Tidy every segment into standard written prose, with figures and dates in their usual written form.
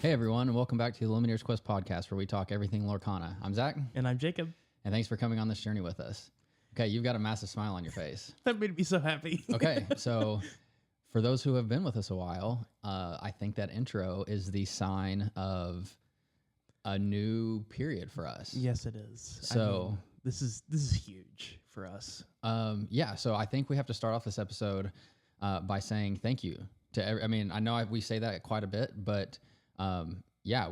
Hey everyone, and welcome back to the Illumineers Quest podcast, where we talk everything Lorcana. I'm Zach, And I'm Jacob. and thanks for coming on this journey with us. Okay, you've got a massive smile on your face. That made me so happy. Okay, so for those who have been with us a while, I think that intro is the sign of a new period for us. Yes, it is. So this is huge for us. so I think we have to start off this episode by saying thank you to. I mean, I know we say that quite a bit, but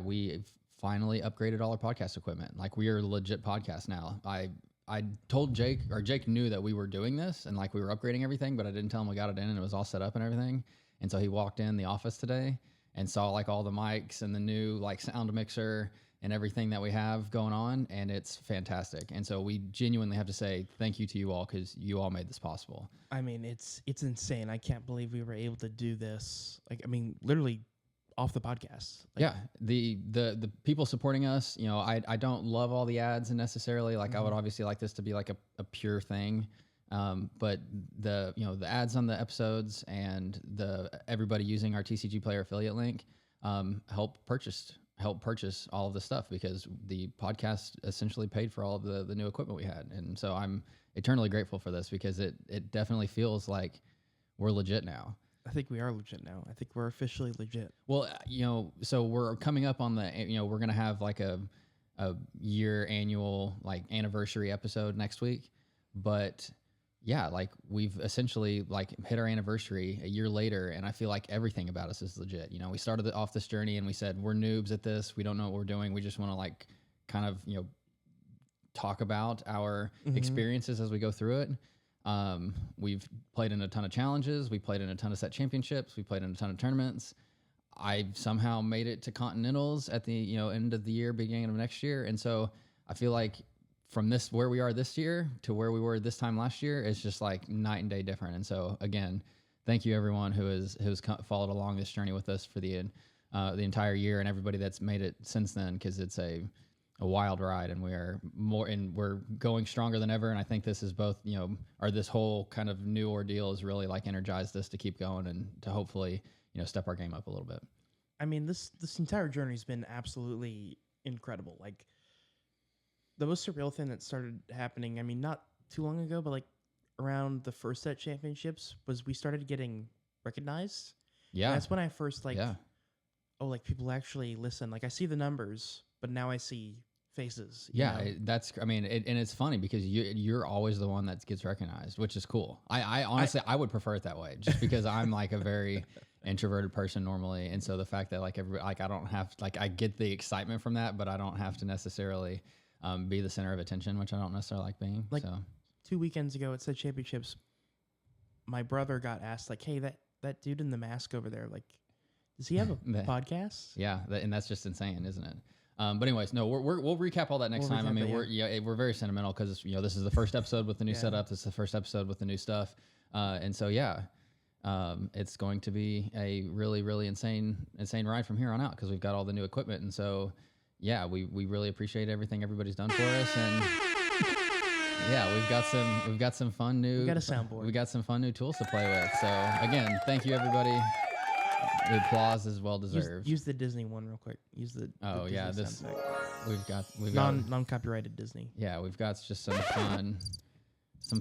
we finally upgraded all our podcast equipment. Like, we are a legit podcast now. I told Jake, or Jake knew that we were doing this and like we were upgrading everything, but I didn't tell him we got it in and it was all set up and everything. And so he walked in the office today and saw like all the mics and the new like sound mixer and everything that we have going on, and it's fantastic. And so we genuinely have to say thank you to you all, because you all made this possible. I mean, it's insane. I can't believe we were able to do this. Like, I mean, literally off the podcast. Like, Yeah, the people supporting us, you know, I don't love all the ads necessarily. Like, I would obviously like this to be like a pure thing, but the ads on the episodes and everybody using our TCG Player affiliate link help purchase all of the stuff, because the podcast essentially paid for all of the new equipment we had. And so I'm eternally grateful for this, because it definitely feels like we're legit now. I think we are legit now. I think we're officially legit. Well, so we're coming up on we're going to have like a year annual like anniversary episode next week. But yeah, like we've essentially like hit our anniversary a year later, and I feel like everything about us is legit. You know, we started off this journey and we said, we're noobs at this. We don't know what we're doing. We just want to like kind of, talk about our experiences as we go through it. We've played in a ton of challenges. We played in a ton of set championships. We played in a ton of tournaments. I somehow made it to continentals at the end of the year, beginning of next year. And so I feel like from where we are this year to where we were this time last year, it's just like night and day different. And so again, thank you everyone who has followed along this journey with us for the entire year, and everybody that's made it since then, because it's a wild ride, and we're going stronger than ever. And I think this is both, this whole kind of new ordeal has really like energized us to keep going and to hopefully, step our game up a little bit. I mean, this entire journey has been absolutely incredible. Like, the most surreal thing that started happening, I mean, not too long ago, but like around the first set championships, was we started getting recognized. Yeah. And that's when I first people actually listen. Like, I see the numbers, but now I see faces. Yeah, and it's funny because you're always the one that gets recognized, which is cool. I honestly, I would prefer it that way, just because I'm like a very introverted person normally. And so the fact that I don't have, I get the excitement from that, but I don't have to necessarily be the center of attention, which I don't necessarily like being. Like, 2 weekends ago at Set Championships, my brother got asked, like, hey, that dude in the mask over there, like, does he have a podcast? Yeah, and that's just insane, isn't it? But anyways, no, we'll recap all that next time. I mean, we're very sentimental, because this is the first episode with the new setup. This is the first episode with the new stuff, and so it's going to be a really, really insane ride from here on out, because we've got all the new equipment. And so we really appreciate everything everybody's done for us. And we've got some fun new. We got a soundboard. We got some fun new tools to play with. So again, thank you everybody. The applause is well deserved. Use the Disney one real quick. Use the Disney this sound effect. we've got non-copyrighted Disney. Yeah, we've got just some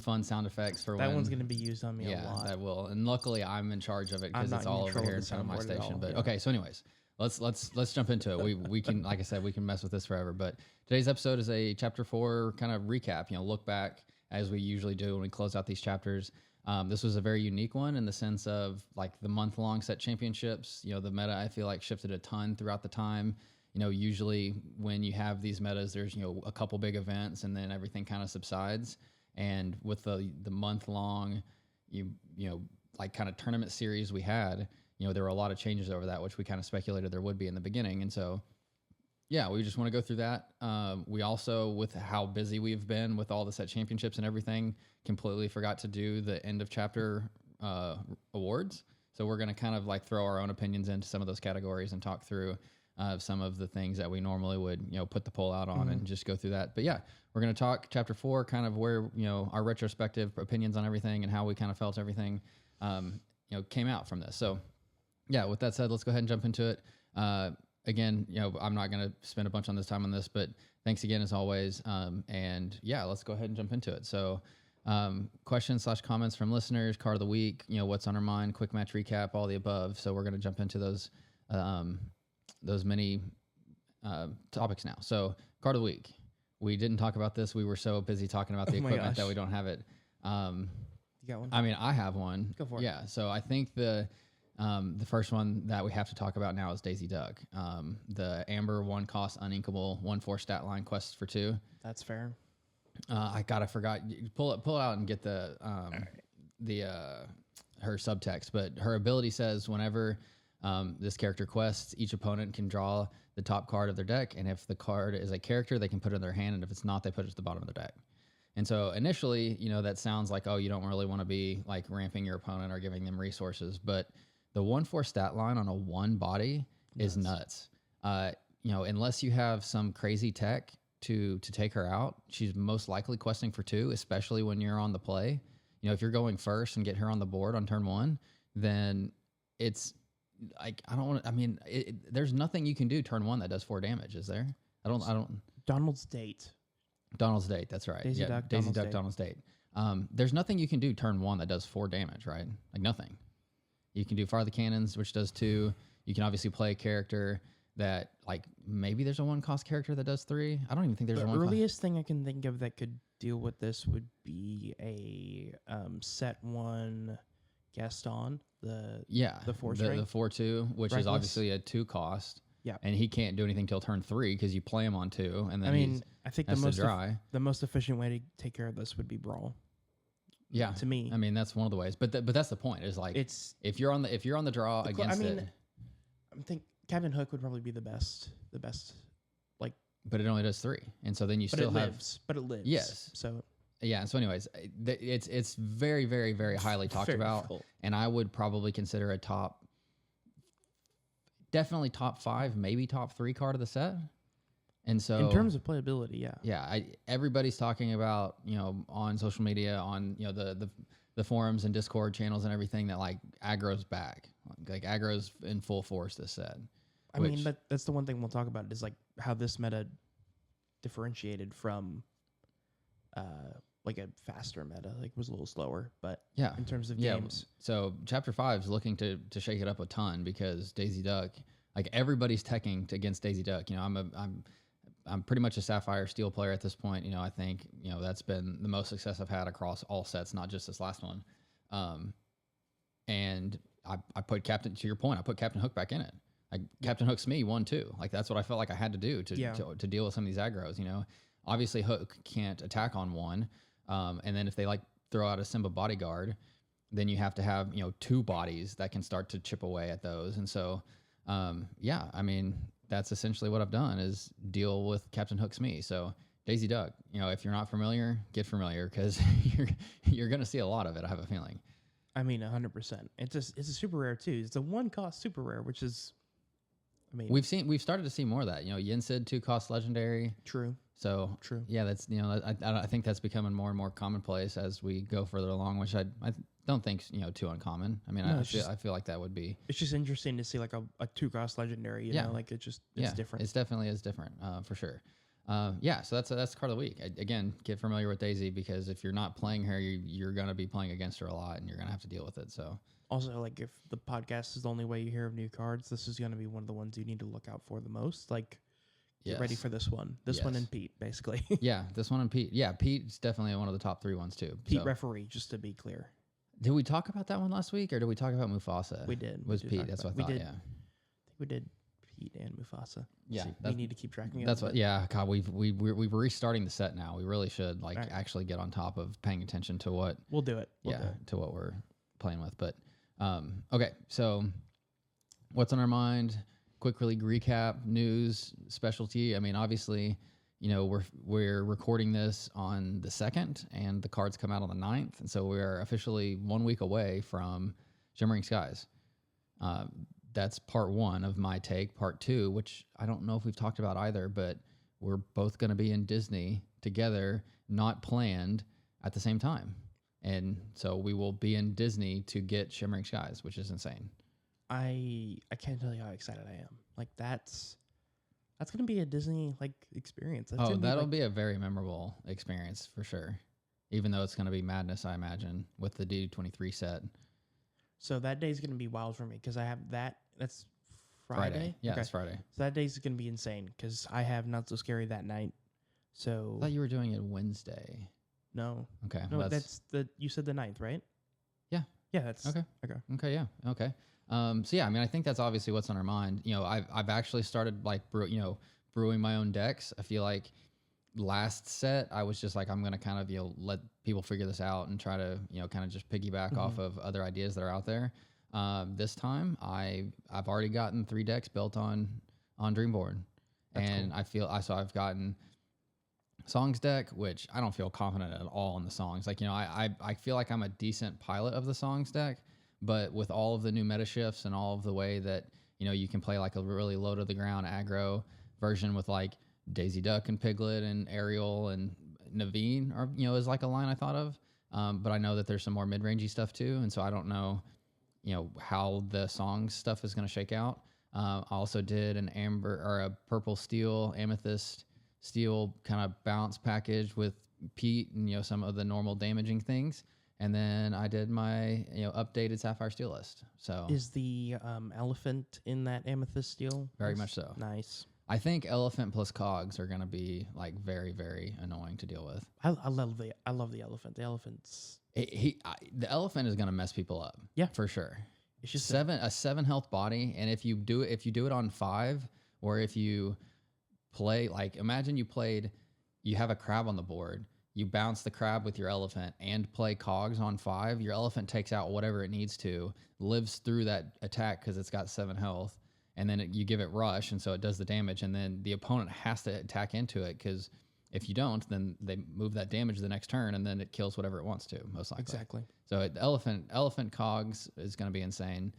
fun sound effects for that one's going to be used on me a lot. Yeah, that will. And luckily, I'm in charge of it, because it's all over here in front of my station. But okay, so anyways, let's jump into it. We can, like I said, we can mess with this forever. But today's episode is a chapter 4 kind of recap. Look back, as we usually do when we close out these chapters. This was a very unique one in the sense of like the month-long set championships. The meta, I feel like, shifted a ton throughout the time. Usually when you have these metas, there's a couple big events and then everything kind of subsides. And with the month-long, like kind of tournament series we had, there were a lot of changes over that, which we kind of speculated there would be in the beginning. And so, we just want to go through that. We also, with how busy we've been with all the set championships and everything, completely forgot to do the end of chapter awards. So we're going to kind of like throw our own opinions into some of those categories and talk through some of the things that we normally would, put the poll out on and just go through that. But we're going to talk chapter 4, kind of where, our retrospective opinions on everything and how we kind of felt everything, came out from this. So with that said, let's go ahead and jump into it. again, I'm not going to spend a bunch on this time on this, but thanks again as always. And yeah, let's go ahead and jump into it. So questions/comments from listeners, card of the week, what's on our mind, quick match recap, all the above. So we're going to jump into those many topics now. So card of the week. We didn't talk about this. We were so busy talking about the equipment that we don't have it. You got one? I mean, I have one. Go for it. Yeah. So I think the first one that we have to talk about now is Daisy Duck. The Amber 1 cost uninkable 1/4 stat line quests for 2. That's fair. I forgot. Pull it out and get the her subtext. But her ability says whenever this character quests, each opponent can draw the top card of their deck, and if the card is a character, they can put it in their hand, and if it's not, they put it at the bottom of their deck. And so initially, that sounds like, oh, you don't really want to be like ramping your opponent or giving them resources, but the 1/4 stat line on a 1 body is nuts. Unless you have some crazy tech to take her out, she's most likely questing for 2, especially when you're on the play. If you're going first and get her on the board on turn 1, then it's like, there's nothing you can do turn 1 that does 4 damage, is there? I don't. Donald's Date. That's right. Daisy Duck, Donald's Date. There's nothing you can do turn 1 that does 4 damage, right? Like nothing. You can do Fire the Cannons, which does 2. You can obviously play a character that, like, maybe there's a 1 cost character that does 3. I don't even think there's a 1 cost. The earliest thing I can think of that could deal with this would be a set 1 Gaston, the 4-string. The 4/2, which is obviously a 2 cost. Yeah. And he can't do anything till turn 3 because you play him on 2, and then I think the most efficient way to take care of this would be Brawl. Yeah, to me, that's one of the ways. But that's the point. Is like if you're on the draw against it. I think Captain Hook would probably be the best. Like, but it only does 3, and so then you but it lives. Yes. So yeah. So anyways, it's very, very, very highly talked about, difficult. And I would probably consider definitely top 5, maybe top 3 card of the set. And so in terms of playability, everybody's talking about, on social media, on the forums and Discord channels and everything, that like aggro's back, like aggro's in full force this set. That's the one thing we'll talk about is like how this meta differentiated from like a faster meta, like was a little slower, but in terms of games. So Chapter 5 is looking to shake it up a ton because Daisy Duck, like everybody's teching against Daisy Duck. I'm pretty much a Sapphire Steel player at this point. I think that's been the most success I've had across all sets, not just this last one. And I put Captain, to your point, I put Captain Hook back in it. Like Captain Hook's me 1/2. Like that's what I felt like I had to do to deal with some of these aggros. Obviously Hook can't attack on 1. And then if they like throw out a Simba bodyguard, then you have to have 2 bodies that can start to chip away at those. And so that's essentially what I've done is deal with Captain Hook's me. So Daisy Duck, if you're not familiar, get familiar because you're going to see a lot of it. I have a feeling. 100%. It's a super rare too. It's a 1 cost super rare, which is, we've started to see more of that. Yin-Sid 2 cost legendary. True. So true. Yeah, that's I think that's becoming more and more commonplace as we go further along, which I don't think too uncommon. I feel like that would be. It's just interesting to see like a 2 cost legendary. You know, like it's different. It's definitely is different for sure. So that's card of the week. Again, get familiar with Daisy because if you're not playing her, you're gonna be playing against her a lot, and you're gonna have to deal with it. So. Also, like if the podcast is the only way you hear of new cards, this is gonna be one of the ones you need to look out for the most. Like. Get ready for this one. This one and Pete, basically. This one and Pete. Yeah, Pete's definitely one of the top 3 ones too. Pete referee, just to be clear. Did we talk about that one last week, or did we talk about Mufasa? We did. Was Pete? That's what I thought. I think we did Pete and Mufasa. Yeah, so we need to keep tracking. That's what. Yeah, God, we're restarting the set now. We really should actually get on top of paying attention to what. We'll do it. To what we're playing with. But okay, so what's on our mind? Quickly recap news specialty. Obviously, we're recording this on the 2nd, and the cards come out on the 9th, and so we are officially 1 week away from Shimmering Skies. That's part 1 of my take. Part 2, which I don't know if we've talked about either, but we're both going to be in Disney together, not planned, at the same time, and so we will be in Disney to get Shimmering Skies, which is insane. I can't tell you how excited I am. Like that's gonna be a Disney like experience. That's that'll be a very memorable experience for sure. Even though it's gonna be madness, I imagine, with the D23 set. So that day's gonna be wild for me because I have that. That's Friday. Yeah, it's Friday. So that day's gonna be insane because I have Not So Scary that night. So I thought you were doing it Wednesday. No. Okay. No, that's the you said the 9th, right? Yeah. Yeah, that's okay. Okay. Yeah. Okay. So yeah, I mean, I think that's obviously what's on our mind. You know, I've actually started like brewing my own decks. I feel like last set I was just like, I'm gonna kind of let people figure this out and try to kind of just piggyback off of other ideas that are out there. This time I've already gotten 3 decks built on Dreamboard, and cool. I've gotten songs deck, which I don't feel confident at all in the songs. Like, I feel like I'm a decent pilot of the songs deck, but with all of the new meta shifts and all of the way that, you can play like a really low to the ground aggro version with like Daisy Duck and Piglet and Ariel and Naveen, or, is like a line I thought of. But I know that there's some more mid-rangey stuff too. And so I don't know, how the songs stuff is going to shake out. I also did an amber or a purple steel amethyst steel kind of balance package with Pete and some of the normal damaging things, and then I did my updated sapphire steel list. So is the elephant in that amethyst steel? Very much so. Nice. I think elephant plus cogs are going to be like very, very annoying to deal with. I love the elephant. The elephant's the elephant is going to mess people up. Yeah, for sure. It's just a 7 health body, and if you do it on 5, or if you play, like, imagine you have a crab on the board, you bounce the crab with your elephant and play cogs on 5, your elephant takes out whatever it needs to, lives through that attack because it's got 7 health, and then you give it rush, and so it does the damage, and then the opponent has to attack into it, because if you don't, then they move that damage the next turn, and then it kills whatever it wants to, most likely. Exactly. So the elephant cogs is going to be insane.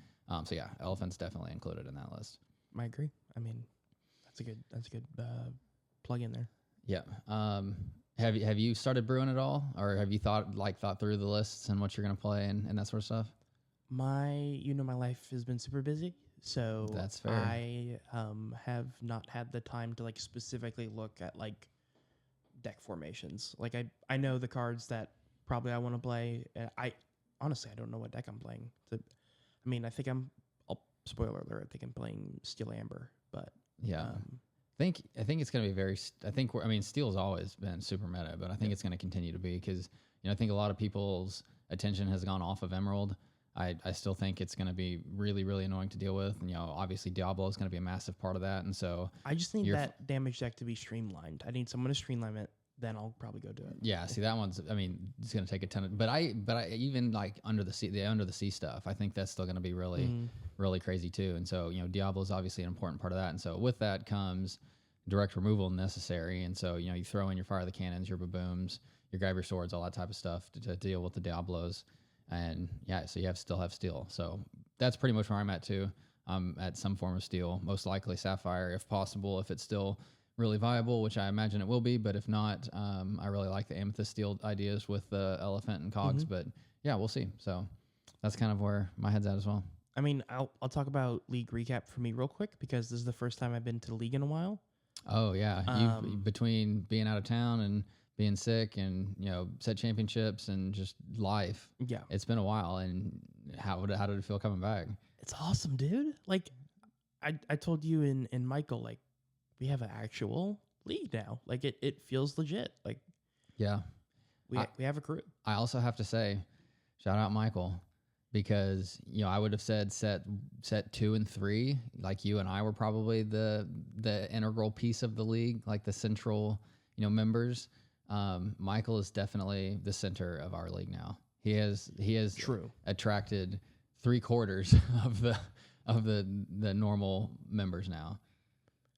So yeah, elephant's definitely included in that list. I agree. I mean, that's a good plug in there. Yeah. Have you started brewing at all, or have you thought through the lists and what you're gonna play and that sort of stuff? My life has been super busy, so that's fair. I have not had the time to like specifically look at like deck formations. Like I know the cards that probably I want to play. I honestly I don't know what deck I'm playing. I mean, I think spoiler alert. I think I'm playing Steel Amber, but yeah. I think it's going to be very. Steel's always been super meta, but I think it's going to continue to be because I think a lot of people's attention has gone off of Emerald. I still think it's going to be really, really annoying to deal with. And, obviously Diablo is going to be a massive part of that, and so I just need that damage deck to be streamlined. I need someone to streamline it. Then I'll probably go do it. Yeah, see that one's. I mean, it's going to take a ton of. But I even like under the sea stuff. I think that's still going to be really, really crazy too. And so Diablo is obviously an important part of that. And so with that comes direct removal necessary. And so you throw in your fire the cannons, your babooms, your grab your swords, all that type of stuff to deal with the Diablos. And yeah, so you still have steel. So that's pretty much where I'm at too. I'm at some form of steel, most likely sapphire if possible, if it's still really viable, which I imagine it will be, but if not, I really like the amethyst steel ideas with the elephant and cogs, but yeah, we'll see. So that's kind of where my head's at as well. I mean, I'll talk about league recap for me real quick because this is the first time I've been to the league in a while. Oh yeah, between being out of town and being sick and set championships and just life. Yeah, it's been a while. And how did it feel coming back? It's awesome, dude. Like I told you and Michael, like, we have an actual league now. Like it feels legit. Like, yeah, we have a crew. I also have to say, shout out Michael, because I would have said set 2 and 3, like you and I were probably the integral piece of the league, like the central members. Michael is definitely the center of our league now. He has True. attracted 3/4 of the normal members now.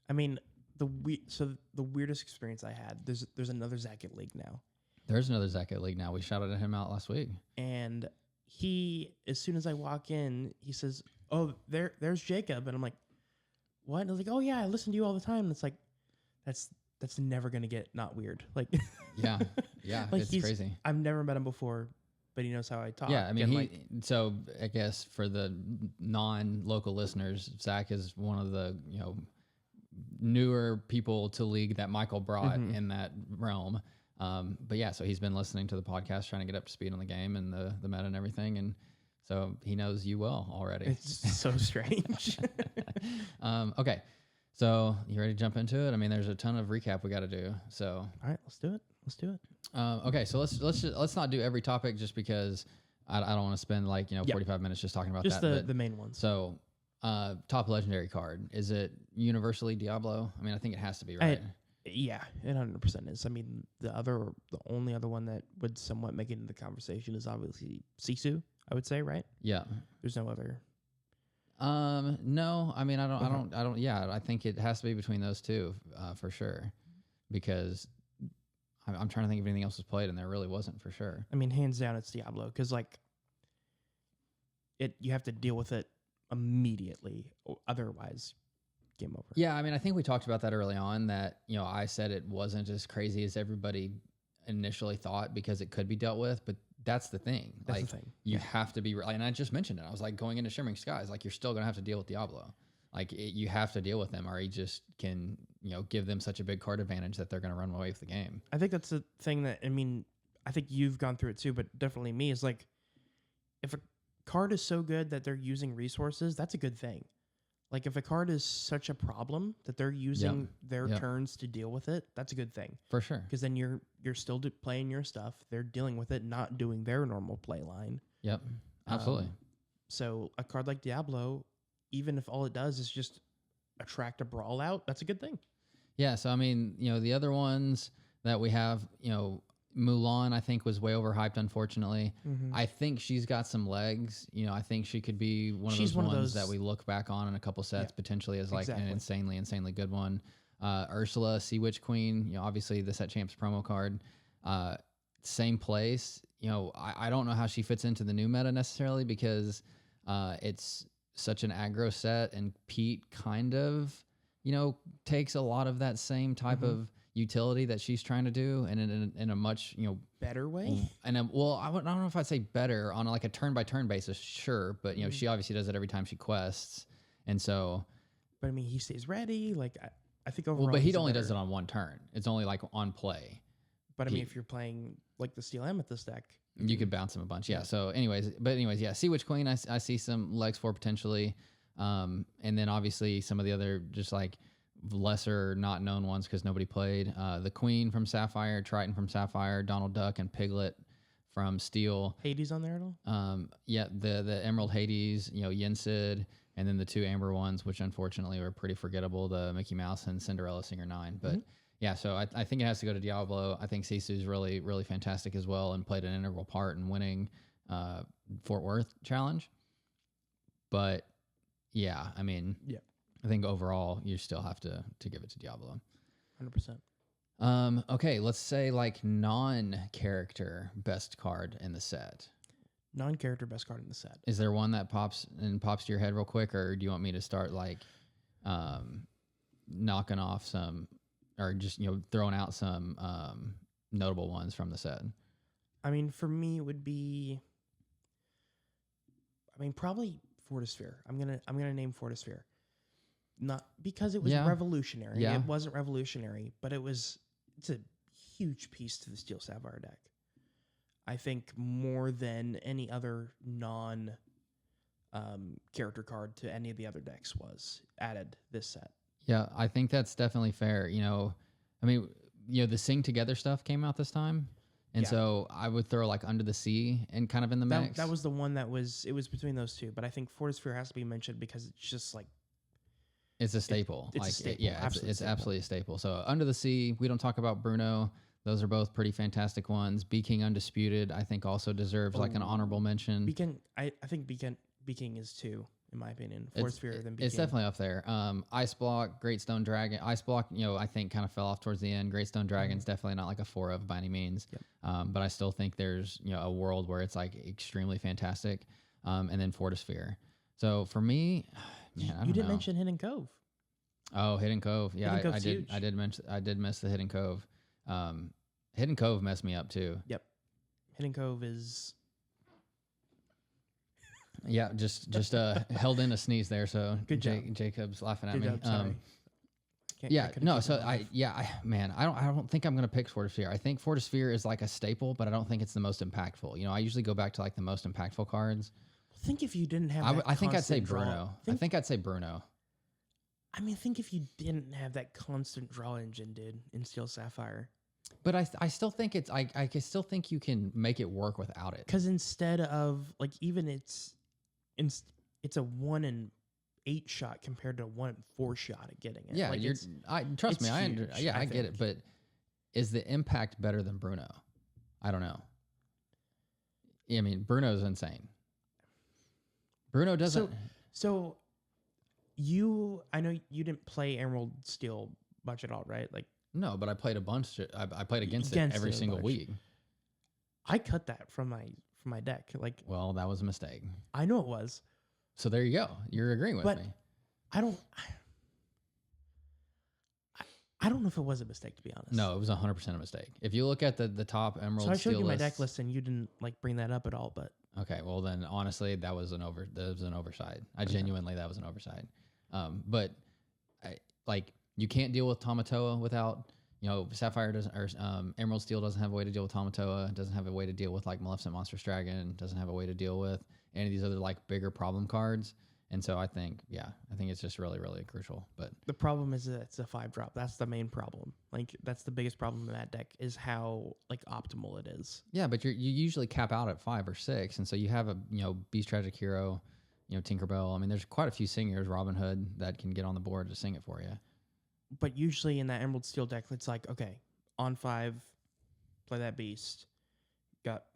I mean, the weirdest experience I had, there's another Zach at League now. There's another Zach at League now. We shouted him out last week. And he, as soon as I walk in, he says, "Oh, there's Jacob." And I'm like, "What?" And I was like, "Oh yeah, I listen to you all the time." And it's like, that's never gonna get not weird. Like, yeah, like it's crazy. I've never met him before. but he knows how I talk. Yeah, I mean, so I guess for the non-local listeners, Zach is one of the newer people to League that Michael brought in that realm. But yeah, so he's been listening to the podcast, trying to get up to speed on the game and the meta and everything, and so he knows you well already. It's so strange. Okay, so you ready to jump into it? I mean, there's a ton of recap we got to do. So all right, let's do it. Okay, so let's not do every topic just because I don't want to spend 45 minutes just talking about just that. the main ones. So top legendary card, is it universally Diablo? I mean, I think it has to be, right? Yeah, it 100% is. I mean, the only other one that would somewhat make it into the conversation is obviously Sisu, I would say, right? Yeah. There's no other. No, I mean, I don't. Yeah, I think it has to be between those two, for sure, because I'm trying to think if anything else was played, and there really wasn't, for sure. I mean, hands down, it's Diablo, because you have to deal with it immediately, otherwise, game over. Yeah, I mean, I think we talked about that early on. That I said it wasn't as crazy as everybody initially thought because it could be dealt with, but that's the thing. That's the thing. You have to be, and I just mentioned it. I was like, going into Shimmering Skies, you're still gonna have to deal with Diablo. You have to deal with them, or you just can give them such a big card advantage that they're gonna run away with the game. I think that's the thing that I think you've gone through it too, but definitely me is if a card is so good that they're using resources, that's a good thing. If a card is such a problem that they're using their turns to deal with it, that's a good thing. For sure. Because then you're still playing your stuff. They're dealing with it, not doing their normal play line. Yep. Absolutely. So a card like Diablo, even if all it does is just attract a brawl out, that's a good thing. Yeah. So, I mean, the other ones that we have, Mulan, I think, was way overhyped, unfortunately. Mm-hmm. I think she's got some legs. I think she could be one of those ones that we look back on in a couple sets potentially as an insanely good one. Ursula, Sea Witch Queen, obviously the Set Champs promo card. Same place. I don't know how she fits into the new meta necessarily because it's such an aggro set, and Pete kind of, takes a lot of that same type of utility that she's trying to do, and in a much better way. And I don't know if I'd say better on a turn by turn basis, sure, but she obviously does it every time she quests, and so. But I mean, he stays ready. I think overall. Well, but he only does it on one turn. It's only on play. But I mean, if you're playing the Steel Amethyst deck, you could bounce him a bunch. Yeah. So, anyways, yeah, Sea Witch Queen, I see some legs for potentially, and then obviously some of the other just lesser not known ones because nobody played. The Queen from Sapphire, Triton from Sapphire, Donald Duck, and Piglet from Steel. Hades on there at all? Yeah, the Emerald Hades, Yensid, and then the two Amber ones, which unfortunately were pretty forgettable, the Mickey Mouse and Cinderella Singer 9. But yeah, so I think it has to go to Diablo. I think Sisu's really, really fantastic as well and played an integral part in winning Fort Worth Challenge. But yeah, I mean, I think overall you still have to give it to Diablo. 100%. Okay, let's say non-character best card in the set. Non-character best card in the set. Is there one that pops to your head real quick, or do you want me to start knocking off some, or just throwing out some notable ones from the set? I mean, for me, it would be. Probably Fortisphere. I'm gonna name Fortisphere. Not because it was revolutionary. Yeah. It wasn't revolutionary, but it's a huge piece to the Steel Sapphire deck. I think more than any other character card to any of the other decks was added this set. Yeah, I think that's definitely fair. The Sing Together stuff came out this time. And so I would throw Under the Sea and kind of in the mix. That was the one it was between those two. But I think Fortisphere has to be mentioned because it's just it's a staple. It's a staple. It's absolutely a staple. So Under the Sea, we don't talk about Bruno. Those are both pretty fantastic ones. Be King Undisputed, I think, also deserves an honorable mention. Beacon, I think Beacon is two, in my opinion. Fortisphere, then Beacon. It's definitely up there. Ice Block, Great Stone Dragon. Ice Block, I think kind of fell off towards the end. Great Stone Dragon's definitely not a 4 of by any means. Yep. But I still think there's a world where it's extremely fantastic. And then Fortisphere. So for me, man, I you didn't know. mention Hidden Cove. Oh, Hidden Cove. Yeah, Hidden I did. Huge. I did miss the Hidden Cove. Hidden Cove messed me up too. Yep. Hidden Cove is Yeah, just held in a sneeze there. So Good job. Jacob's laughing at Good me. job, sorry. Man, I don't think I'm gonna pick Fortisphere. I think Fortisphere is like a staple, but I don't think it's the most impactful. You know, I usually go back to like the most impactful cards. Think if you didn't have I think I'd say draw, Bruno. I think I'd say Bruno. I mean, think if you didn't have that constant draw engine, dude, in Steel Sapphire. But I still think I still think you can make it work without it. Because instead of like even it's a 1 in 8 shot compared to a 1 in 4 shot at getting it. Yeah, like trust me, I think. get it. But is the impact better than Bruno? I don't know. I mean, Bruno's insane. Bruno doesn't. So I know you didn't play Emerald Steel much at all, right? Like no, but I played a bunch. I played against it every single week. I cut that from my deck. Like, well, that was a mistake. I know it was. So there you go. You're agreeing with me. I don't know if it was a mistake, to be honest. No, it was 100% a mistake. If you look at the top Emerald Steel, so I showed you my deck list and you didn't like bring that up at all. But okay, well then, honestly, that was an oversight. Genuinely, that was an oversight. But you can't deal with Tamatoa without, you know, Sapphire doesn't, or Emerald Steel doesn't have a way to deal with Tamatoa. Doesn't have a way to deal with like Maleficent Monstrous Dragon. Doesn't have a way to deal with any of these other like bigger problem cards. And so I think it's just really, really crucial. But the problem is that it's a 5-drop. That's the main problem. Like that's the biggest problem in that deck is how like optimal it is. Yeah, but you usually cap out at 5 or 6, and so you have a Beast Tragic Hero, Tinkerbell. I mean, there's quite a few singers, Robin Hood, that can get on the board to sing it for you. But usually in that Emerald Steel deck, it's like, okay, on 5, play that Beast,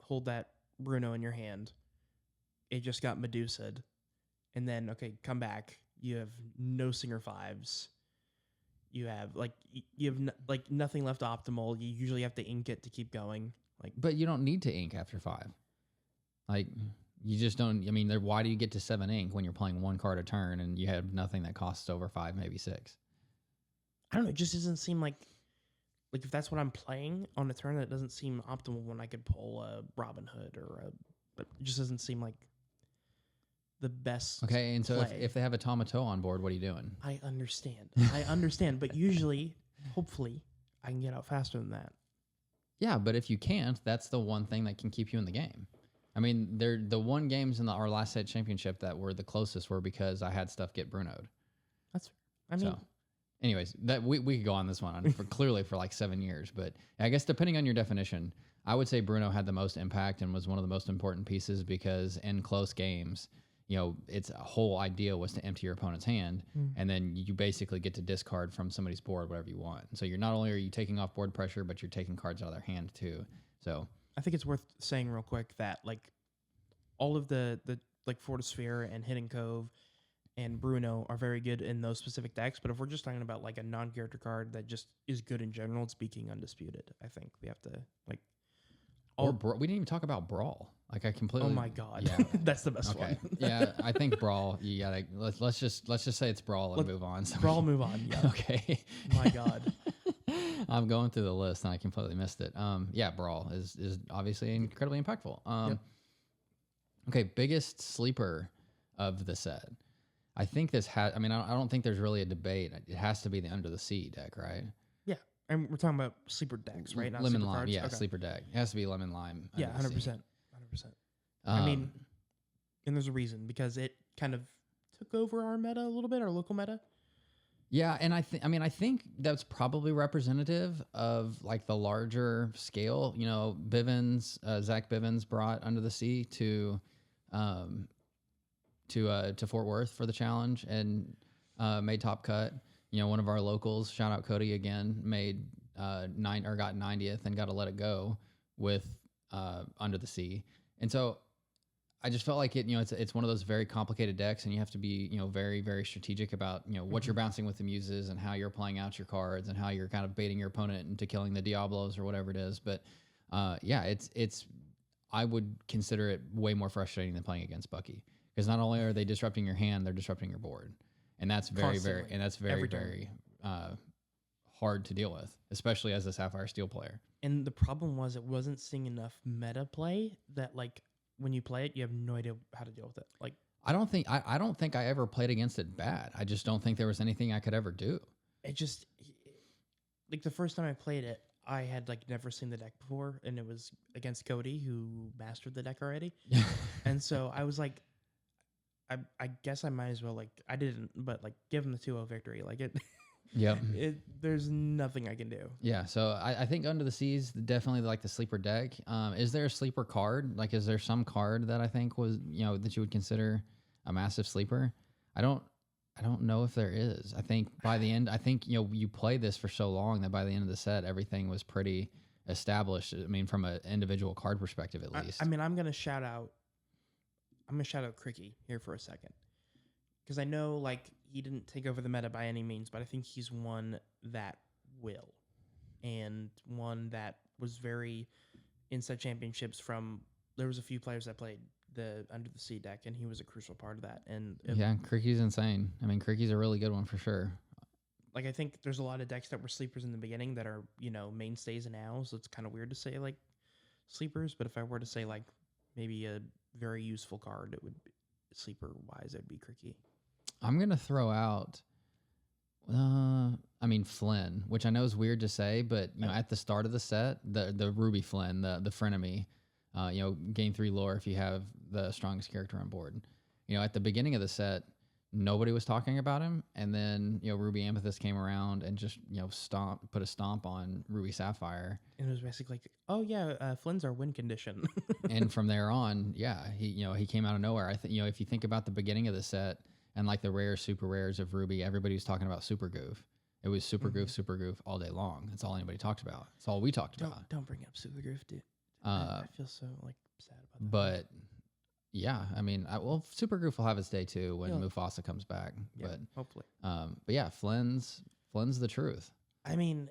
hold that Bruno in your hand. It just got Medusa'd. And then, okay, come back. You have no Singer 5s. You have nothing left optimal. You usually have to ink it to keep going. But you don't need to ink after 5. Like you just don't. I mean, why do you get to 7 ink when you're playing 1 card a turn and you have nothing that costs over 5, maybe 6? I don't know. It just doesn't seem like if that's what I'm playing on a turn, that doesn't seem optimal when I could pull a Robin Hood it just doesn't seem like the best. Okay, and so if they have a Tamatoa on board, what are you doing? I understand, but usually, hopefully, I can get out faster than that. Yeah, but if you can't, that's the one thing that can keep you in the game. I mean, the 1 games in our last set championship that were the closest were because I had stuff get Bruno'd. That's, I mean. So, anyways, that we could go on this one clearly for like 7 years, but I guess depending on your definition, I would say Bruno had the most impact and was one of the most important pieces because in close games, its whole idea was to empty your opponent's hand, and then you basically get to discard from somebody's board whatever you want. So you're not only are you taking off board pressure, but you're taking cards out of their hand too. So I think it's worth saying real quick that like all of the like Fortisphere and Hidden Cove and Bruno are very good in those specific decks. But if we're just talking about like a non-character card that just is good in general, it's Beaking Undisputed. I think we have to like. We didn't even talk about Brawl. Like I completely. Oh my god! Yeah, that's the best one. Yeah, I think Brawl. You gotta let's just say it's Brawl and move on. So Brawl, move on. Yeah. Okay. My god. I'm going through the list and I completely missed it. Yeah, Brawl is obviously incredibly impactful. Yep. Okay, biggest sleeper of the set. I think this has. I mean, I don't think there's really a debate. It has to be the Under the Sea deck, right? Yeah, and we're talking about sleeper decks, right? Not Lemon sleeper Lime, cards? yeah, Okay. sleeper deck. It has to be Lemon Lime. Yeah, 100%. 100%. I mean, and there's a reason because it kind of took over our meta a little bit, our local meta. Yeah, and I think that's probably representative of like the larger scale. Zach Bivens brought Under the Sea to Fort Worth for the challenge and made top cut. One of our locals, shout out Cody again, made got 90th and got to let it go with Under the Sea. And so I just felt like it's one of those very complicated decks, and you have to be very, very strategic about what you're bouncing with the muses and how you're playing out your cards and how you're kind of baiting your opponent into killing the Diablos or whatever it is. But it's I would consider it way more frustrating than playing against Bucky, because not only are they disrupting your hand, they're disrupting your board, and that's very hard to deal with, especially as a Sapphire Steel player. And the problem was it wasn't seeing enough meta play that like when you play it, you have no idea how to deal with it. Like, I don't think I ever played against it bad. I just don't think there was anything I could ever do. It just like the first time I played it, I had like never seen the deck before, and it was against Cody, who mastered the deck already. And so I was like, I guess I might as well, like, I didn't, but like give him the 2-0 victory. Like it. Yep. There's nothing I can do. Yeah. So I think Under the Seas definitely like the sleeper deck. Is there a sleeper card? Like, is there some card that I think was, that you would consider a massive sleeper? I don't know if there is. I think by the end, you play this for so long that by the end of the set, everything was pretty established. I mean, from an individual card perspective, at least. I mean, I'm gonna shout out Cricky here for a second, because I know like he didn't take over the meta by any means, but I think he's one that will, and one that was very inside championships from. There was a few players that played the Under the Sea deck, and he was a crucial part of that. And yeah, Cricky's insane. I mean, Cricky's a really good one for sure. Like, I think there's a lot of decks that were sleepers in the beginning that are, mainstays now, so it's kind of weird to say like sleepers, but if I were to say like maybe a very useful card, it would be sleeper wise, it would be Cricky. I'm gonna throw out Flynn, which I know is weird to say, but at the start of the set, the Ruby Flynn, the frenemy, gain 3 lore if you have the strongest character on board. At the beginning of the set, nobody was talking about him, and then Ruby Amethyst came around and just put a stomp on Ruby Sapphire, and it was basically like, oh yeah, Flynn's our win condition. And from there on, he came out of nowhere. I think if you think about the beginning of the set and like the rare super rares of Ruby, everybody was talking about Super Goof. It was Super Goof all day long. That's all anybody talked about. That's all we talked about. Don't bring up Super Goof, dude. I feel so like sad about that. But yeah, I mean, Super Goof will have its day too when Mufasa comes back. Yeah, but hopefully. But yeah, Flynn's the truth. I mean,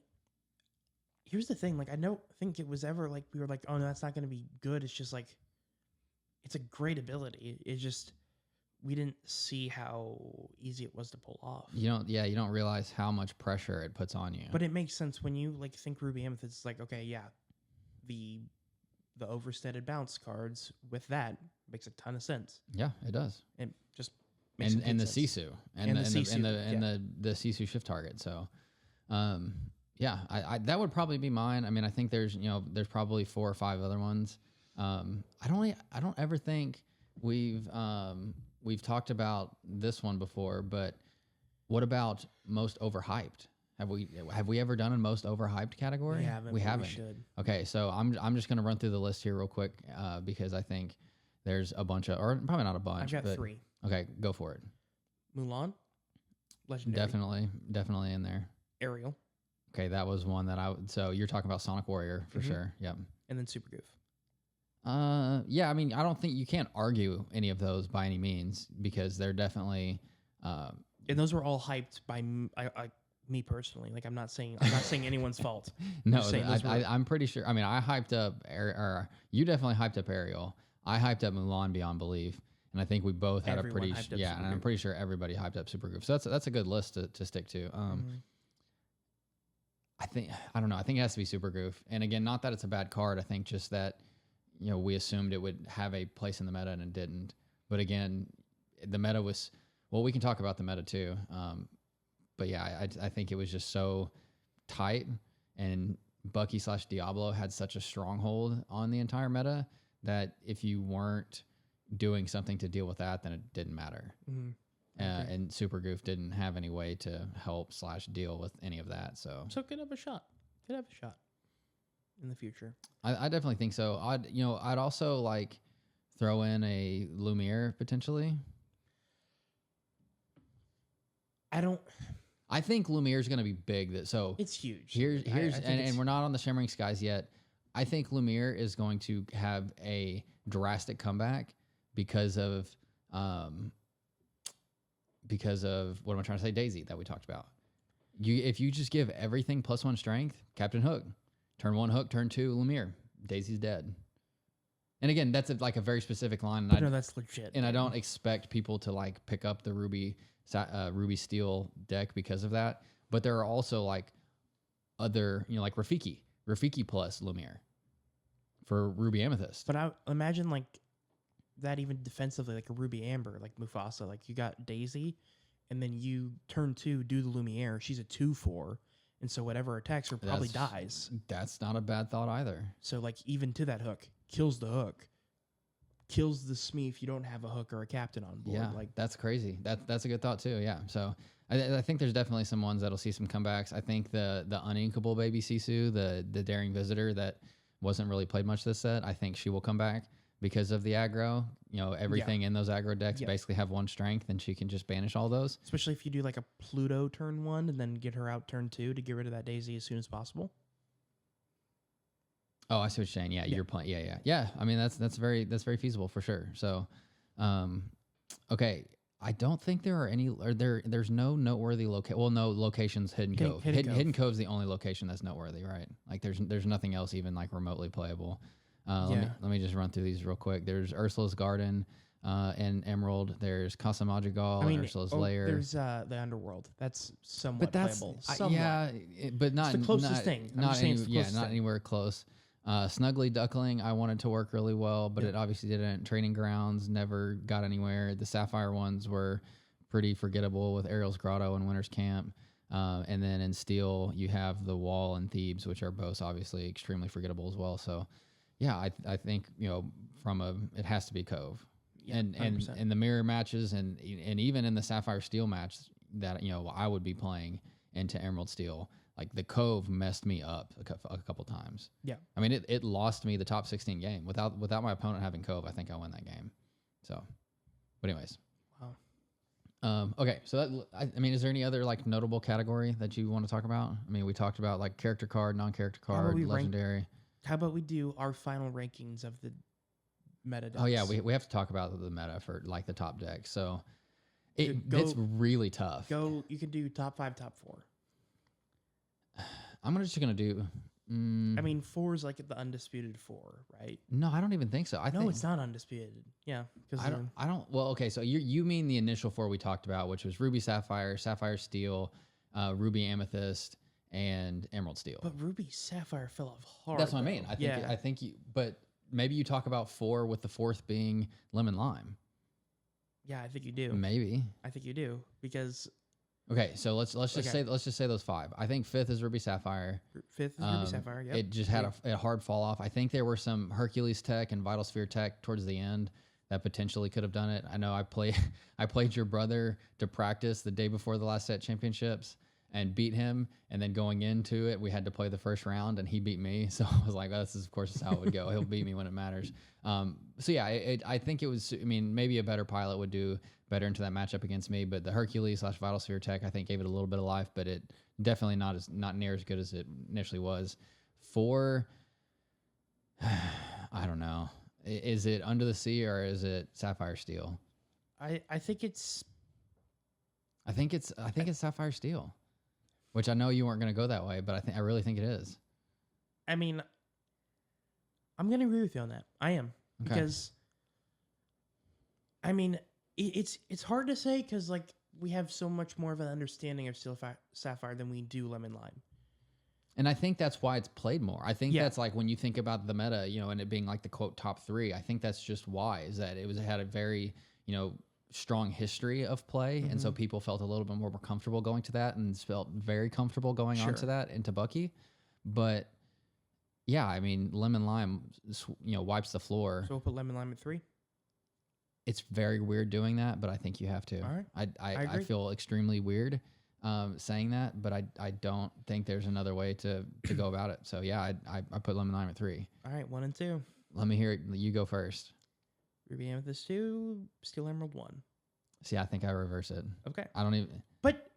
here's the thing. Like, I don't think it was ever like we were like, oh no, that's not going to be good. It's just like, it's a great ability. It's just we didn't see how easy it was to pull off. You don't realize how much pressure it puts on you. But it makes sense when you like think Ruby Amethyst. It's like, okay, yeah, the overstated bounce cards with that makes a ton of sense. Yeah, it does. It just makes and the Sisu and the Sisu shift target. So, yeah, I that would probably be mine. I mean, I think there's probably 4 or 5 other ones. I don't ever think we've talked about this one before, but what about most overhyped? Have we ever done a most overhyped category? We haven't. We should. Okay, so I'm just gonna run through the list here real quick because I think there's a bunch of, or probably not a bunch. I've got 3. Okay, go for it. Mulan, legendary. Definitely in there. Ariel. Okay, that was one that so you're talking about Sonic Warrior for sure. Yep. And then Super Goof. Yeah, I mean, I don't think you can't argue any of those by any means because they're definitely. And those were all hyped by me personally. Like, I'm not saying anyone's fault. No, I'm pretty sure. I mean, I hyped up, or you definitely hyped up Ariel. I hyped up Mulan beyond belief, and I think we both had Everyone a pretty and I'm pretty sure everybody hyped up Super Goof. So that's a good list to stick to. I think it has to be Super Goof, and again, not that it's a bad card. I think just that we assumed it would have a place in the meta and it didn't. But again, the meta was we can talk about the meta too. But yeah, I think it was just so tight, and Bucky / Diablo had such a stronghold on the entire meta that if you weren't doing something to deal with that, then it didn't matter. And Super Goof didn't have any way to help / deal with any of that. So could have a shot. In the future. I definitely think so. I'd also like throw in a Lumiere potentially. I think Lumiere is going to be big. It's huge. Here's and we're not on the Shimmering Skies yet. I think Lumiere is going to have a drastic comeback because of what am I trying to say? Daisy that we talked about. If you just give everything +1 strength, Captain Hook, turn 1 Hook, turn 2 Lumiere, Daisy's dead. And again, that's a very specific line. No, that's legit. And I don't expect people to like pick up the Ruby Steel deck because of that. But there are also like other, like Rafiki plus Lumiere for Ruby Amethyst. But I imagine like that even defensively, like a Ruby Amber, like Mufasa, like you got Daisy, and then you turn 2, do the Lumiere. She's a 2/4, and so whatever attacks her probably dies. That's not a bad thought either. So like even to that hook, kills the hook, kills the Smee if you don't have a hook or a captain on board. Yeah, like that's crazy. That's a good thought too. Yeah, so I think there's definitely some ones that'll see some comebacks. I think the uninkable baby Sisu, the daring visitor that wasn't really played much this set, I think she will come back because of the aggro. You know, everything in those aggro decks basically have one strength, and she can just banish all those. Especially if you do like a Pluto turn 1 and then get her out turn 2 to get rid of that Daisy as soon as possible. Oh, I see what you're saying. Yeah, you're playing. Yeah. I mean, that's very feasible for sure. So, okay. I don't think there are any. There's no noteworthy location. Well, no locations. Hidden Cove. Hidden Cove's the only location that's noteworthy, right? Like there's nothing else even like remotely playable. Let me just run through these real quick. There's Ursula's Garden, and Emerald. There's Casa Madrigal and Ursula's Lair. There's the Underworld. That's somewhat playable. But not it's the closest thing. Not anywhere close. Snuggly Duckling, I wanted to work really well, but it obviously didn't. Training Grounds never got anywhere. The Sapphire ones were pretty forgettable with Ariel's Grotto and Winter's Camp. And then in Steel, you have the Wall and Thebes, which are both obviously extremely forgettable as well. So, yeah, I think, you know, it has to be Cove. Yeah, and the mirror matches and even in the Sapphire Steel match that, you know, I would be playing into Emerald Steel, like the Cove messed me up a couple times. Yeah. I mean, it lost me the top 16 game. Without my opponent having Cove, I think I won that game. So, but anyways. Wow. Okay. So I mean, is there any other like notable category that you want to talk about? I mean, we talked about like character card, non-character card, legendary. How about we do our final rankings of the meta decks? Oh yeah, we have to talk about the meta for like the top decks. So it's really tough. You can do top 5, top 4. I'm just gonna do. I mean, 4 is like the undisputed 4, right? No, I don't even think so. I think it's not undisputed. Yeah, because I don't. Well, okay, so you mean the initial 4 we talked about, which was Ruby Sapphire, Sapphire Steel, Ruby Amethyst, and Emerald Steel. But Ruby Sapphire fell off hard. That's what I mean. I think you. But maybe you talk about 4 with the 4th being Lemon Lime. Yeah, I think you do. Maybe I think you do because. Okay, so let's just say those 5. I think 5th is Ruby Sapphire. 5th is Ruby Sapphire. Yep. It just had a hard fall off. I think there were some Hercules tech and Vital Sphere tech towards the end that potentially could have done it. I know I played your brother to practice the day before the last set championships and beat him, and then going into it, we had to play the first round, and he beat me. So I was like, well, this is of course how it would go. He'll beat me when it matters. So yeah, I think it was. I mean, maybe a better pilot would do better into that matchup against me, but the Hercules / Vital Sphere tech, I think, gave it a little bit of life, but it definitely not near as good as it initially was. 4, I don't know. Is it Under the Sea or is it Sapphire Steel? I think it's Sapphire Steel, which I know you weren't going to go that way, but I really think it is. I mean, I'm going to agree with you on that. I am. Okay. Because, I mean, it's hard to say because, like, we have so much more of an understanding of Steel Sapphire than we do Lemon Lime. And I think that's why it's played more. I think that's like when you think about the meta, you know, and it being like the quote top 3, I think that's just why, is that it had a very, you know, strong history of play. Mm-hmm. And so people felt a little bit more comfortable going to that and felt very comfortable going on to that into Bucky. But yeah, I mean, Lemon Lime, you know, wipes the floor. So we'll put Lemon Lime at 3. It's very weird doing that, but I think you have to. All right. I feel extremely weird saying that, but I don't think there's another way to go about it. So yeah, I put Lemon Lime at 3. All right, 1 and 2. Let me hear it. You go first. Ruby Amethyst 2, Steel Emerald 1. See, I think I reverse it. Okay. I don't even. But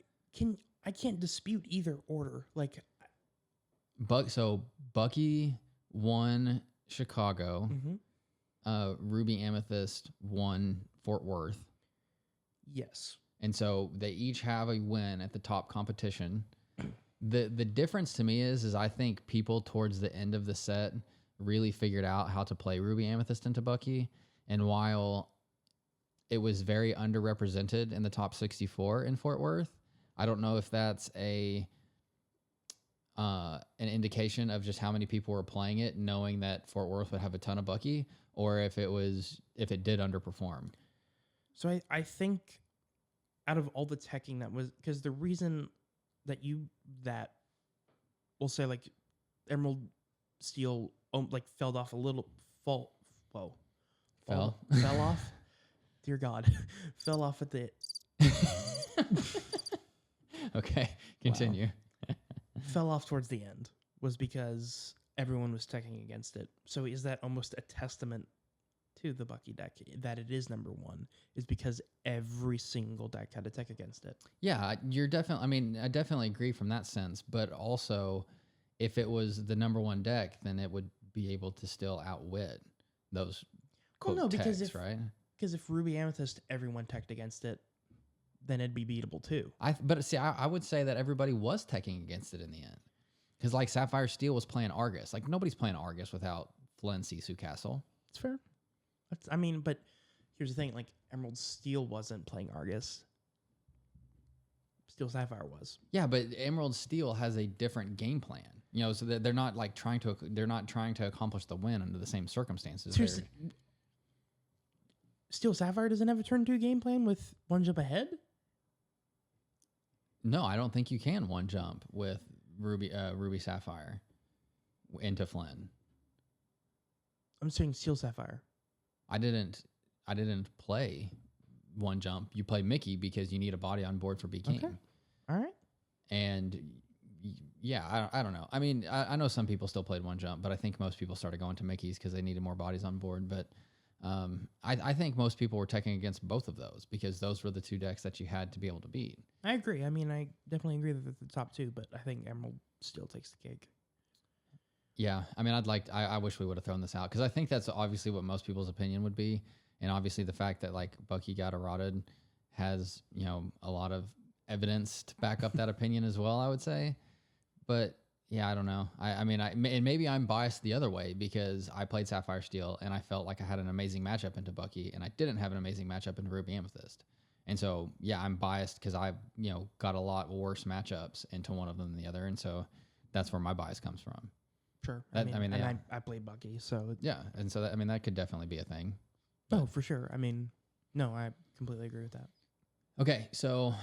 I can't dispute either order. Like. So Bucky 1, Chicago. Mm-hmm. Ruby Amethyst 1, Fort Worth. Yes. And so they each have a win at the top competition. The difference to me is I think people towards the end of the set really figured out how to play Ruby Amethyst into Bucky. And while it was very underrepresented in the top 64 in Fort Worth, I don't know if that's a an indication of just how many people were playing it, knowing that Fort Worth would have a ton of Bucky, or if it did underperform. So I think out of all the teching that was, because the reason that we'll say like Emerald Steel like fell off a little fell off. Dear God, fell off at the. Okay, continue. Wow. Fell off towards the end was because everyone was teching against it. So is that almost a testament to the Bucky deck that it is number one? Is because every single deck had to tech against it. Yeah, you're definitely. I mean, I definitely agree from that sense. But also, if it was the number one deck, then it would be able to still outwit those. Because if Ruby Amethyst, everyone teched against it, then it'd be beatable too. But see, I would say that everybody was teching against it in the end. Because like Sapphire Steel was playing Argus. Like nobody's playing Argus without Flynn Sisu Castle. It's fair. But here's the thing, like Emerald Steel wasn't playing Argus. Steel Sapphire was. Yeah, but Emerald Steel has a different game plan. You know, so they're not like trying to accomplish the win under the same circumstances. Seriously, Steel Sapphire doesn't have a turn 2 game plan with one jump ahead? No, I don't think you can one jump with Ruby Sapphire into Flynn. I'm saying Steel Sapphire. I didn't play one jump. You play Mickey because you need a body on board for B King. Okay. All right. And yeah, I don't know. I mean, I know some people still played one jump, but I think most people started going to Mickey's because they needed more bodies on board. But I think most people were teching against both of those because those were the two decks that you had to be able to beat. I agree. I mean, I definitely agree that they're the top two, but I think Emerald still takes the cake. Yeah, I mean, I wish we would have thrown this out because I think that's obviously what most people's opinion would be, and obviously the fact that like Bucky got eroded has a lot of evidence to back up that opinion as well. I would say, but yeah, I don't know. I mean, and maybe I'm biased the other way because I played Sapphire Steel and I felt like I had an amazing matchup into Bucky, and I didn't have an amazing matchup into Ruby Amethyst, and so yeah, I'm biased because I got a lot worse matchups into one of them than the other, and so that's where my bias comes from. Sure. I played Bucky, so yeah, and so that could definitely be a thing. Oh, for sure. I mean, no, I completely agree with that. Okay, so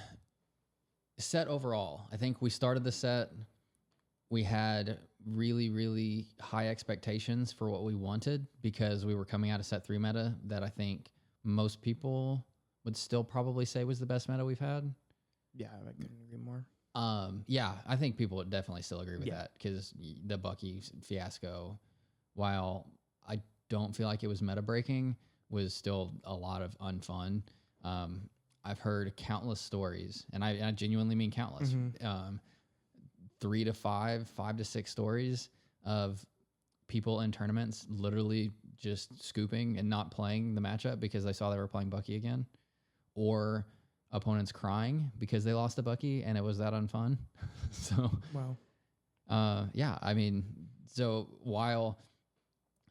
set overall, I think we started the set. We had really, really high expectations for what we wanted because we were coming out of set 3 meta that I think most people would still probably say was the best meta we've had. Yeah, I couldn't agree more. Yeah, I think people would definitely still agree with that because the Bucky fiasco, while I don't feel like it was meta breaking, was still a lot of unfun. I've heard countless stories, and I genuinely mean countless. 3 to 5, 5 to 6 stories of people in tournaments literally just scooping and not playing the matchup because they saw they were playing Bucky again, or opponents crying because they lost to Bucky and it was that unfun. So, wow. Yeah, I mean, so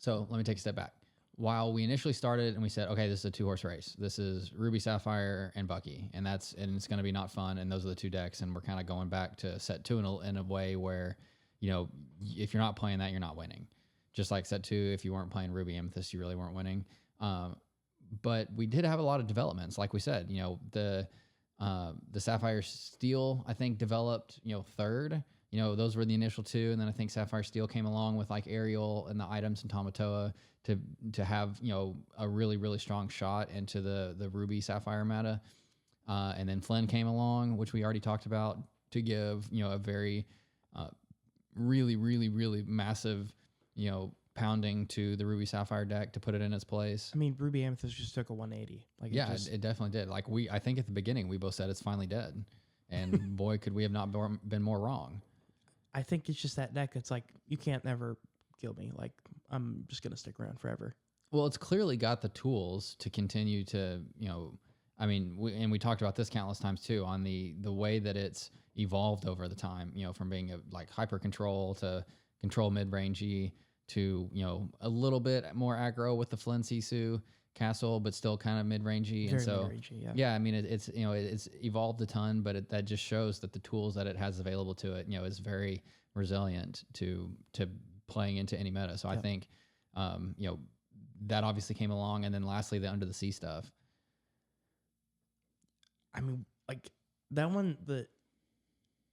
let me take a step back. While we initially started and we said, okay, this is a 2-horse race. This is Ruby Sapphire and Bucky, and it's going to be not fun. And those are the two decks, and we're kind of going back to set 2 in a way where, if you're not playing that, you're not winning. Just like set 2, if you weren't playing Ruby Amethyst, you really weren't winning. But we did have a lot of developments, like we said. The Sapphire Steel, I think, developed third. Those were the initial 2, and then I think Sapphire Steel came along with like Ariel and the items and Tamatoa to have a really, really strong shot into the Ruby Sapphire meta. And then Flynn came along, which we already talked about, to give a very really, really, really massive pounding to the Ruby Sapphire deck to put it in its place. I mean, Ruby Amethyst just took a 180. It definitely did. Like I think at the beginning we both said it's finally dead, and boy, could we have not been more wrong. I think it's just that deck. It's like you can't never kill me. Like I'm just gonna stick around forever. Well, it's clearly got the tools to continue to I mean, we talked about this countless times too on the way that it's evolved over the time. From being like hyper control to control mid rangey to a little bit more aggro with the Flynn Sisu, castle, but still kind of mid-rangey. Very and so mid-rangey, yeah, I mean it's it's evolved a ton, but that just shows that the tools that it has available to it, is very resilient to playing into any meta. So I think that obviously came along, and then lastly the Under the Sea stuff. I mean, like that one, the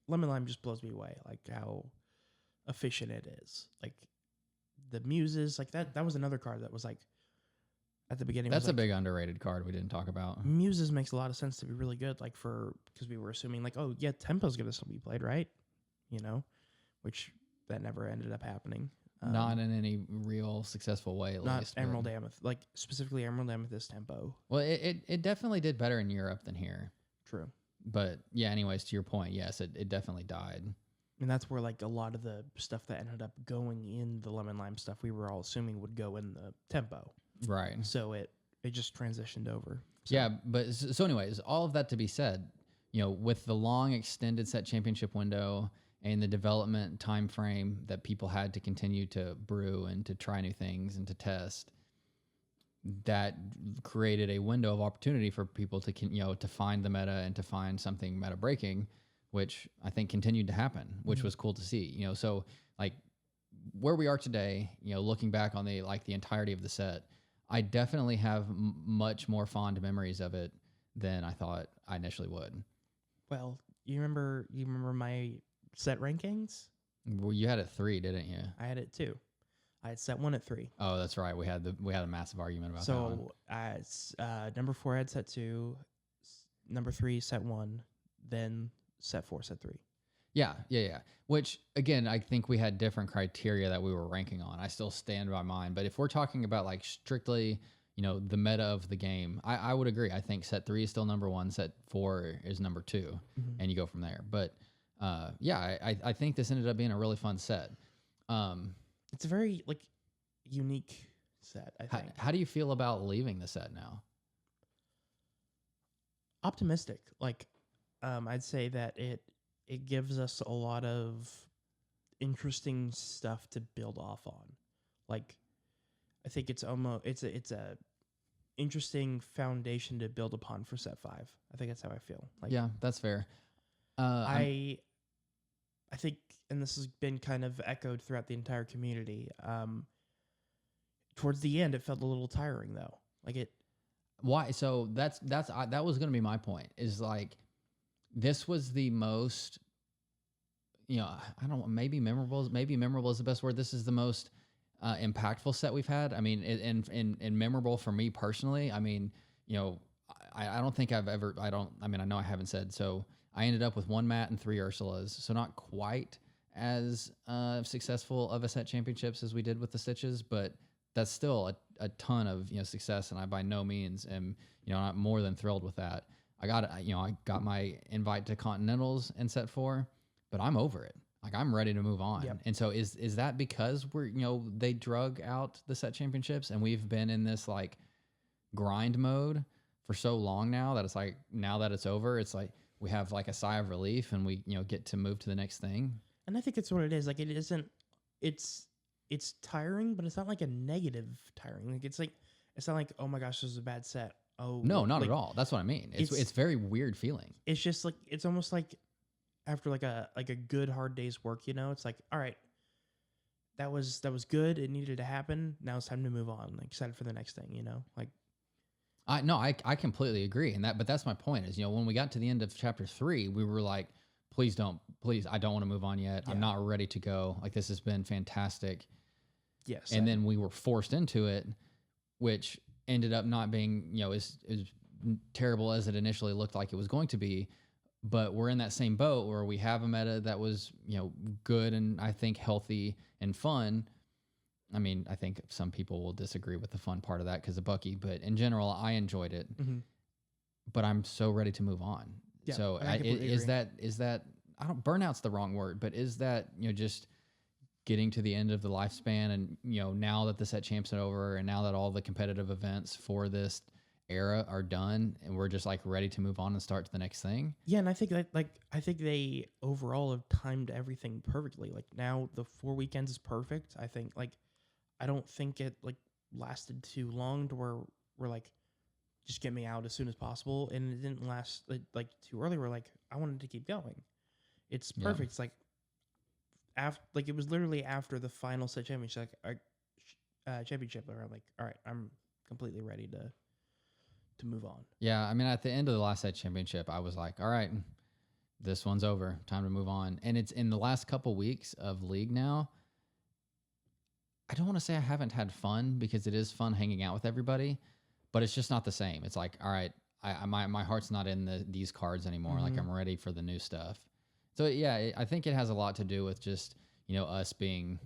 Lemon Lime just blows me away. Like how efficient it is. Like the muses, like that was another card that was like at the beginning. That's a like, big underrated card we didn't talk about. Muses makes a lot of sense to be really good. Like because we were assuming like, oh yeah, Tempo's gonna still be played, right? Which that never ended up happening. Not in any real successful way, at least. Not Emerald Amethyst, like specifically Emerald Amethyst Tempo. Well, it definitely did better in Europe than here. True. But yeah, anyways, to your point, yes, it definitely died. And that's where like a lot of the stuff that ended up going in the Lemon Lime stuff we were all assuming would go in the Tempo. Right. So it just transitioned over. So. Yeah, but so anyways, all of that to be said, with the long extended set championship window and the development time frame that people had to continue to brew and to try new things and to test, that created a window of opportunity for people to to find the meta and to find something meta breaking, which I think continued to happen, which was cool to see. So like where we are today, looking back on the entirety of the set, I definitely have much more fond memories of it than I thought I initially would. Well, you remember my set rankings? Well, you had it 3, didn't you? I had it 2. I had set 1 at 3. Oh, that's right. We had a massive argument about that one. So number 4 I had set 2, number 3 set 1, then set 4 set 3. Yeah. Which again, I think we had different criteria that we were ranking on. I still stand by mine. But if we're talking about like strictly, the meta of the game, I would agree. I think set 3 is still number 1, set 4 is number 2, and you go from there. But I think this ended up being a really fun set. It's a very like unique set, I think. How do you feel about leaving the set now? Optimistic. Like I'd say that it gives us a lot of interesting stuff to build off on. Like I think it's a interesting foundation to build upon for set 5. I think that's how I feel. Like yeah, that's fair. I think, and this has been kind of echoed throughout the entire community. Towards the end, it felt a little tiring, though. Like it. Why? So that was going to be my point. Is like, this was the most, I don't know, maybe memorable is the best word. This is the most impactful set we've had. I mean, and memorable for me personally. I mean, I don't think I've ever. I know I haven't said so. I ended up with 1 Matt and 3 Ursulas, so not quite as successful of a set championships as we did with the Stitches, but that's still a ton of success, and I by no means am not more than thrilled with that. I got my invite to Continentals in set 4, but I'm over it. Like I'm ready to move on. Yep. And so is that because we're they drug out the set championships and we've been in this like grind mode for so long now that it's like now that it's over, it's like we have like a sigh of relief and we get to move to the next thing. And I think it's what it is. Like it isn't. It's tiring, but it's not like a negative tiring. Like it's not like, oh my gosh, this is a bad set. Oh no, not at all. That's what I mean. It's very weird feeling. It's just like it's almost like after like a good hard day's work, it's like, all right, that was good. It needed to happen. Now it's time to move on. Like excited for the next thing, like. I completely agree. But that's my point is, when we got to the end of chapter 3, we were like, please, I don't want to move on yet. Yeah. I'm not ready to go. Like this has been fantastic. Yes. And then we were forced into it, which ended up not being, as terrible as it initially looked like it was going to be. But we're in that same boat where we have a meta that was, good and I think healthy and fun. I mean, I think some people will disagree with the fun part of that because of Bucky, but in general, I enjoyed it. Mm-hmm. But I'm so ready to move on. Yeah, so is that burnout's the wrong word, but is that just getting to the end of the lifespan and now that the set champs are over and now that all the competitive events for this era are done and we're just like ready to move on and start to the next thing? Yeah, and I think that I think they overall have timed everything perfectly. Like now the 4 weekends is perfect. I think I don't think it lasted too long to where were like, just get me out as soon as possible. And it didn't last like too early. We're like, I wanted to keep going. It's perfect. Yeah. It's like, it was literally after the final set championship, championship, where I'm like, all right, I'm completely ready to move on. Yeah, I mean, at the end of the last set championship, I was like, all right, this one's over. Time to move on. And it's in the last couple weeks of League now. I don't want to say I haven't had fun, because it is fun hanging out with everybody, but it's just not the same. It's like, all right, my heart's not in these cards anymore. Mm-hmm. Like, I'm ready for the new stuff. So yeah, I think it has a lot to do with just, us being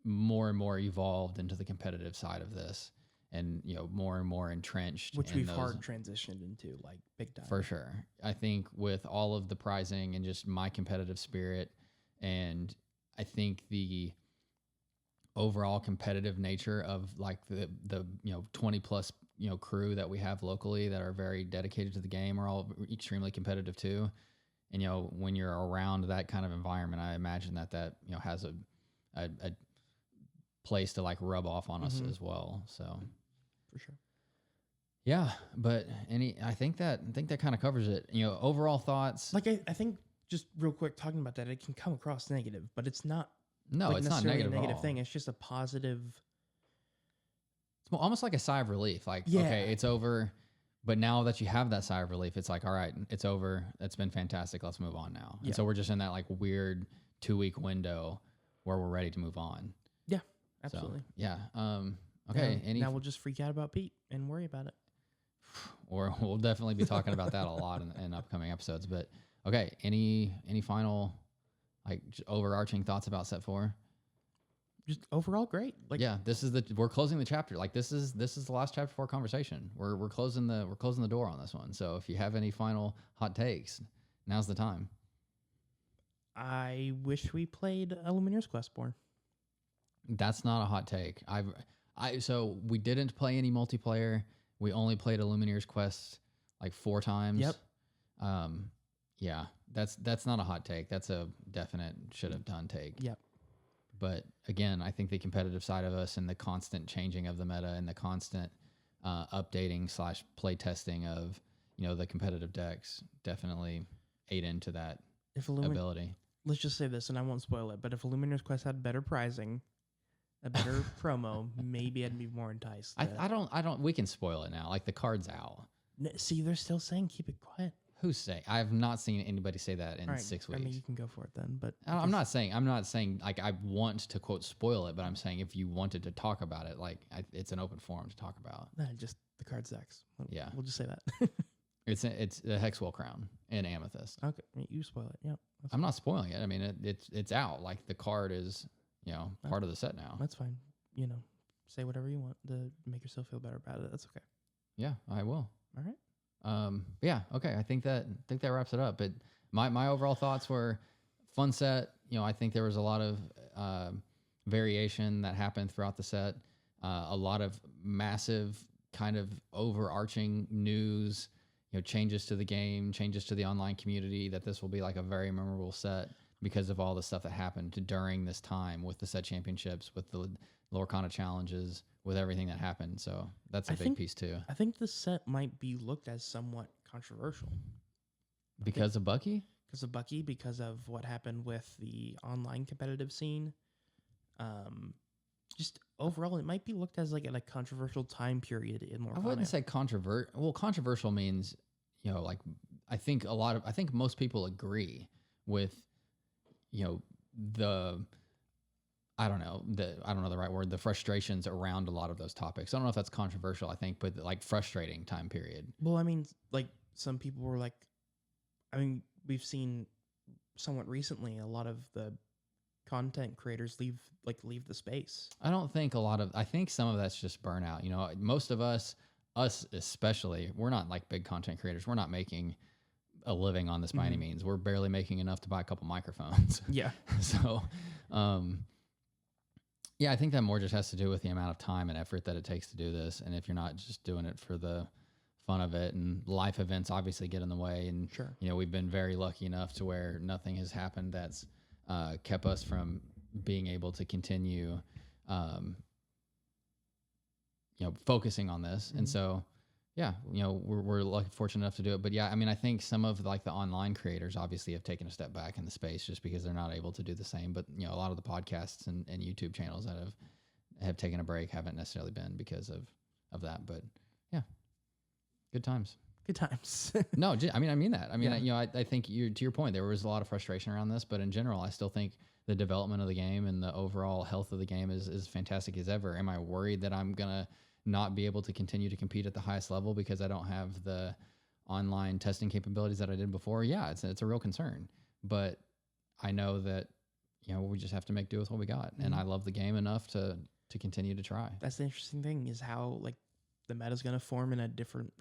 more and more evolved into the competitive side of this, and more and more entrenched, which we've hard transitioned into, like, big time. For sure. I think with all of the prizing and just my competitive spirit, and I think the overall competitive nature of like the 20 plus crew that we have locally that are very dedicated to the game are all extremely competitive too. And when you're around that kind of environment, I imagine that has a place to like rub off on us as well. So for sure. Yeah, but I think that kind of covers it. Overall thoughts. Like I think, just real quick, talking about that, it can come across negative, but it's not. No, it's not negative. A negative thing. It's just a positive. It's almost like a sigh of relief. Like, okay, it's over. But now that you have that sigh of relief, it's like, all right, it's over. It's been fantastic. Let's move on now. Yeah. And so we're just in that like weird 2-week window where we're ready to move on. Yeah, absolutely. So, yeah. Okay. Now we'll just freak out about Pete and worry about it. Or we'll definitely be talking about that a lot in upcoming episodes. But okay, any final like overarching thoughts about set 4? Just overall great. Like, yeah, we're closing the chapter. Like this is the last chapter 4 conversation. We're closing the door on this one. So if you have any final hot takes, now's the time. I wish we played Illumineers Quest more. That's not a hot take. So we didn't play any multiplayer. We only played Illumineers Quest like 4 times. Yep. Yeah, that's not a hot take. That's a definite should have done take. Yep. But again, I think the competitive side of us and the constant changing of the meta and the constant updating / play testing of the competitive decks definitely ate into that ability. Let's just say this, and I won't spoil it, but if Illumineers Quest had better pricing, a better promo, maybe I'd be more enticed. I don't. We can spoil it now. Like the card's out. See, they're still saying keep it quiet. Who's saying? I have not seen anybody say that in 6 weeks. I mean, you can go for it then, but I'm not saying like I want to quote spoil it, but I'm saying if you wanted to talk about it, like it's an open forum to talk about. Nah, just the card decks. Yeah, we'll just say that. It's the Hexwell Crown and Amethyst. Okay, you spoil it. Yeah, I'm not spoiling it. I mean, it's out. Like the card is part of the set now. That's fine. Say whatever you want to make yourself feel better about it. That's okay. Yeah, I will. All right. Yeah, okay. I think that wraps it up. But my overall thoughts were fun set. I think there was a lot of variation that happened throughout the set. A lot of massive kind of overarching news, changes to the game, changes to the online community, that this will be like a very memorable set because of all the stuff that happened during this time with the set championships, with the Lorcana challenges, with everything that happened. So that's a big piece too. I think the set might be looked as somewhat controversial. Because of Bucky? Because of what happened with the online competitive scene. Just overall, it might be looked as like a controversial time period in Lorcana. I wouldn't say controversial. Well, controversial means, like I think most people agree with, I don't know the right word, the frustrations around a lot of those topics. I don't know if that's controversial, I think, but like frustrating time period. Well, I mean, like some people were like, we've seen somewhat recently a lot of the content creators leave the space. I think some of that's just burnout. Most of us especially, we're not like big content creators. We're not making a living on this by any means. We're barely making enough to buy a couple microphones. Yeah. So, yeah, I think that more just has to do with the amount of time and effort that it takes to do this. And if you're not just doing it for the fun of it, and life events obviously get in the way. And, sure, we've been very lucky enough to where nothing has happened that's kept us from being able to continue, focusing on this. And so, yeah, we're fortunate enough to do it. But yeah, I mean, I think some of like the online creators obviously have taken a step back in the space just because they're not able to do the same. But a lot of the podcasts and YouTube channels that have taken a break haven't necessarily been because of that. But yeah, good times. Good times. No, I mean that. I mean, I think to your point, there was a lot of frustration around this, but in general, I still think the development of the game and the overall health of the game is fantastic as ever. Am I worried that I'm gonna not be able to continue to compete at the highest level because I don't have the online testing capabilities that I did before? Yeah, it's a real concern. But I know that we just have to make do with what we got, and I love the game enough to continue to try. That's the interesting thing is how like the meta's going to form in a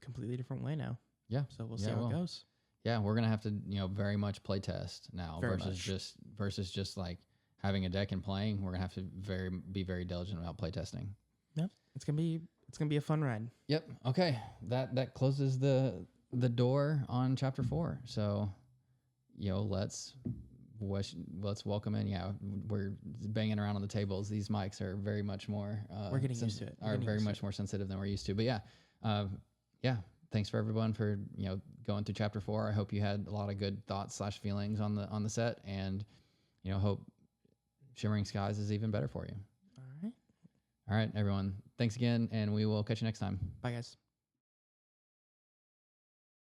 completely different way now. Yeah. So we'll see how it goes. Yeah, we're gonna have to very much play test now versus just like having a deck and playing. We're gonna have to be very diligent about play testing. Yeah, it's gonna be a fun ride. Yep. Okay. That closes the door on chapter 4. So, let's welcome in. Yeah, we're banging around on the tables. These mics are very much more. We're getting used to it. Are very much more sensitive than we're used to. But yeah, Thanks for everyone for going through chapter 4. I hope you had a lot of good thoughts / feelings on the set, and hope Shimmering Skies is even better for you. All right. All right, everyone. Thanks again, and we will catch you next time. Bye, guys.